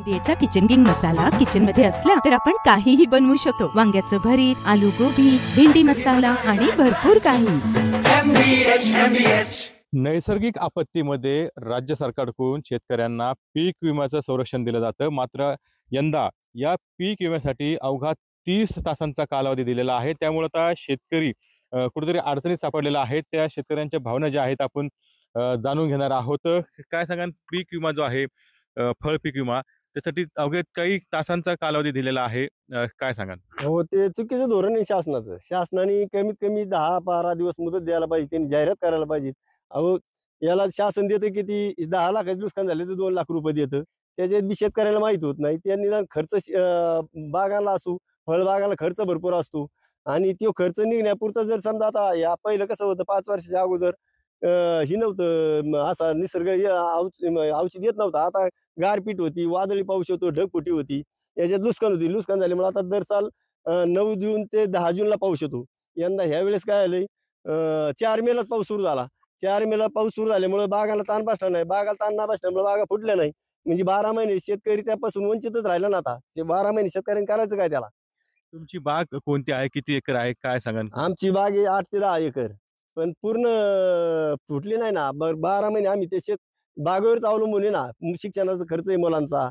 MDAचा kitchen king masala kitchen मध्ये असला तर आपण काहीही बनवू शकतो। वांग्याचं भरीत, आलू गोबी, भेंडी मसाला आणि भरपूर काही। नैसर्गिक आपत्तीमध्ये राज्य सरकारकडून शेतकऱ्यांना पीक विम्याचं संरक्षण दिलं जातं। मात्र यंदा या पीक विम्यासाठी अवघा 30 तासांचा कालावधी दिलेला आहे। त्यामुळे आता शेतकरी कुठेतरी अडचणीत सापडलेला आहे। त्या शेतकऱ्यांच्या भावना ज्या आहेत आपण जाणून घेणार आहोत। काय सांगा, पीक विमा जो आहे फळ पीक विमा त्यासाठी अवघे काही तासांचा कालावधी दिलेला आहे, काय सांगाल? हो, ते चुकीचं धोरण आहे शासनाचं। शासनाने कमीत कमी 10-12 दिवस मुदत द्यायला पाहिजे, त्यांनी जाहिरात करायला पाहिजे। अहो, याला शासन देतं किती, 10 लाखाचं नुकसान झाले तर 2 लाख रुपये देतं। त्याच्यात बी शेतकऱ्याला माहित होत नाही। त्यांनी खर्च बागाला असो, फळबागाला खर्च भरपूर असतो आणि तो खर्च निघण्यापुरता जर समजा आता या पहिलं कसं होतं 5 वर्षाच्या अगोदर ही नव्हतं असा निसर्ग औषध येत नव्हता। आता गारपीट होती, वादळी पाऊस होतो, ढगफुटी होती, याच्यात नुकसान होती। नुकसान झाल्यामुळे आता दर साल 9 जून ते 10 जूनला पाऊस येतो। यंदा ह्या वेळेस काय झालंय, 4 मेलाच पाऊस सुरू झाला। 4 मेला पाऊस सुरू झाल्यामुळे बागाला ताण बसला नाही। बागाला ताण न बसल्यामुळे बागा फुटल्या नाही। म्हणजे 12 महिने शेतकरी त्यापासून वंचितच राहिला ना। आता 12 महिने शेतकऱ्यांनी करायचं काय त्याला? तुमची बाग कोणती आहे, किती एकर आहे, काय सांगाल? आमची बाग आहे 8 ते 10 एकर, पण पूर्ण फुटली नाही ना। 12 महिने आम्ही ते बागेवरच अवलंबून आहे ना। शिक्षणाचा खर्च आहे मुलांचा,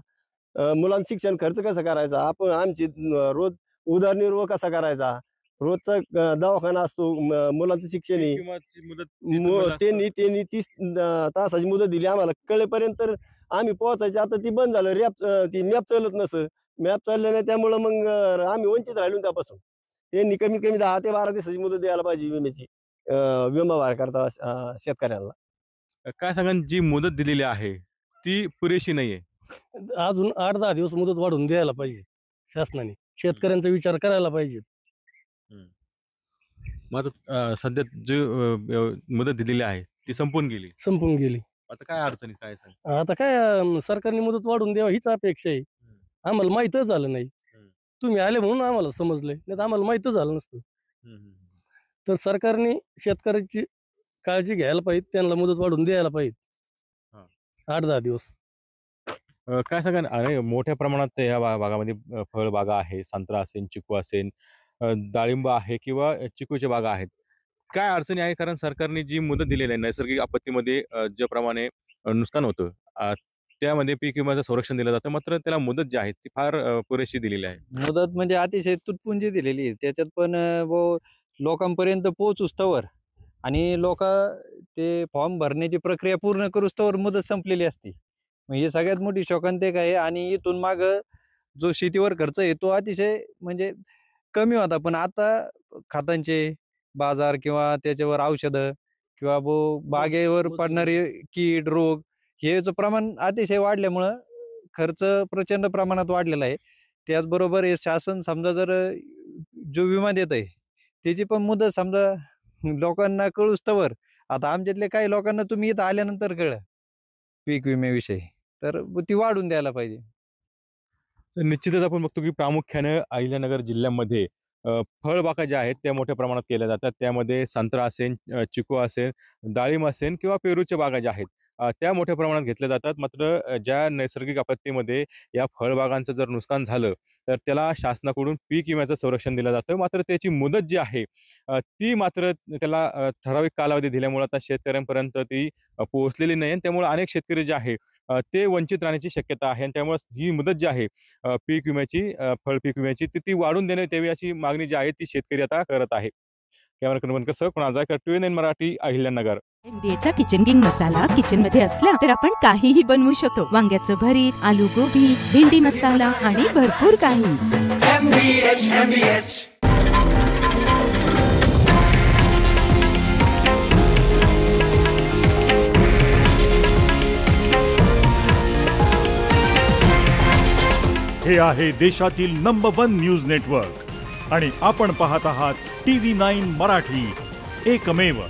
मुलांचं शिक्षण खर्च कसा करायचा, आपण आमची रोज उदरनिर्वाह कसा करायचा, रोजचा दवाखाना असतो, मुलांचं शिक्षण आहे। त्यांनी 30 तासाची मुदत दिली आम्हाला, कळेपर्यंत तर आम्ही पोहोचायचे। आता ती बंद झालं, ती मॅप चालत नसं, मॅप चाललं नाही, त्यामुळं मग आम्ही वंचित राहिलो त्यापासून। त्यांनी कमीत कमी 10 ते 12 दिवसाची मुदत द्यायला पाहिजे विम्याची, विमा भर करता शेतकऱ्यांना। काय सांगाल, जी मुदत दिलेली आहे ती पुरेशी नाहीये? अजून 8-10 दिवस मुदत वाढवून द्यायला पाहिजे शासनाने। शेतकऱ्यांचा विचार करायला पाहिजे। मग सध्या जी मुदत दिलेली आहे ती संपून गेली। आता काय अडचणी, काय सांग? आता काय सरकारने मुदत वाढवून द्यावा हीच अपेक्षा आहे। आम्हाला माहीतच झालं नाही, तुम्ही आले म्हणून आम्हाला समजलंय, नाही तर आम्हाला माहीतच झालं नसतं। तर सरकारने शेतकऱ्याची काळजी घ्यायला पाहिजे, त्यांना मुदत वाढवून द्यायला पाहिजे 8-10 दिवस। काय सांगा, अरे मोठ्या प्रमाणात या भागामध्ये फळबागा आहे, संत्रा असेल, चिकू असेल, डाळिंब आहे किंवा चिकूच्या बागा आहेत। काय अडचणी आहे? कारण सरकारने जी मुदत दिलेली आहे, नैसर्गिक आपत्तीमध्ये ज्याप्रमाणे नुकसान होतं त्यामध्ये पीक विम्याचं संरक्षण दिलं जातं। मात्र त्याला मुदत जी आहे ती फार पुरेशी दिलेली आहे। मुदत म्हणजे अतिशय तुटपुंजी दिलेली आहे। त्याच्यात पण लोकांपर्यंत पोहोचूस्तवर आणि लोक ते फॉर्म भरण्याची प्रक्रिया पूर्ण करूस्तवर मुदत संपलेली असते। मग ही सगळ्यात मोठी शोकांतिक आहे। आणि इथून माग जो शेतीवर खर्च आहे तो अतिशय म्हणजे कमी होता, पण आता खतांचे बाजार किंवा त्याच्यावर औषधं किंवा बागेवर पडणारे कीड रोग हेचं प्रमाण अतिशय वाढल्यामुळं खर्च प्रचंड प्रमाणात वाढलेला आहे। त्याचबरोबर हे शासन समजा जर जो विमा देत आहे त्याची पण मुदत समजा लोकांना कळूस्तवर, आता आमच्यातले काही लोकांना तुम्ही इथं आल्यानंतर कळलं पीक विम्याविषयी, तर ती वाढून द्यायला पाहिजे। तर निश्चितच आपण बघतो की प्रामुख्याने अहिल्यानगर जिल्ह्यामध्ये फळबागा ज्या आहेत त्या मोठ्या प्रमाणात केल्या जातात। त्यामध्ये संत्रा असेल, चिकू असेल, डाळिंब असेल किंवा पेरूच्या बागा ज्या आहेत त्या मोठ्या प्रमाणात घेतल्या जातात। मात्र ज्या नैसर्गिक आपत्तीमध्ये या फळबागांचं जर नुकसान झालं तर त्याला शासनाकडून पीक विम्याचं संरक्षण दिलं जातं। मात्र त्याची मुदत जी आहे ती मात्र त्याला ठराविक कालावधी दिल्यामुळे आता शेतकऱ्यांपर्यंत ती पोहोचलेली नाही आणि त्यामुळे अनेक शेतकरी जे आहे ते वंचित राहण्याची शक्यता आहे। आणि त्यामुळे ही मुदत जी आहे पीक विम्याची, फळ पीक विम्याची ती वाढून देण्यात यावी अशी मागणी जी आहे ती शेतकरी आता करत आहे। कॅमेरा कसं कोणाचा जायकर TVN मराठी, अहिल्यानगर। MDAचा किचन किंग मसाला किचन मध्ये असला तर आपण काहीही बनवू शकतो। वांग्याचं भरीत, आलू गोबी, भेंडी मसाला आणि भरपूर काही। हे आहे देशातील नंबर 1 न्यूज नेटवर्क आणि आपण पाहत आहात TV9 मराठी, एकमेव।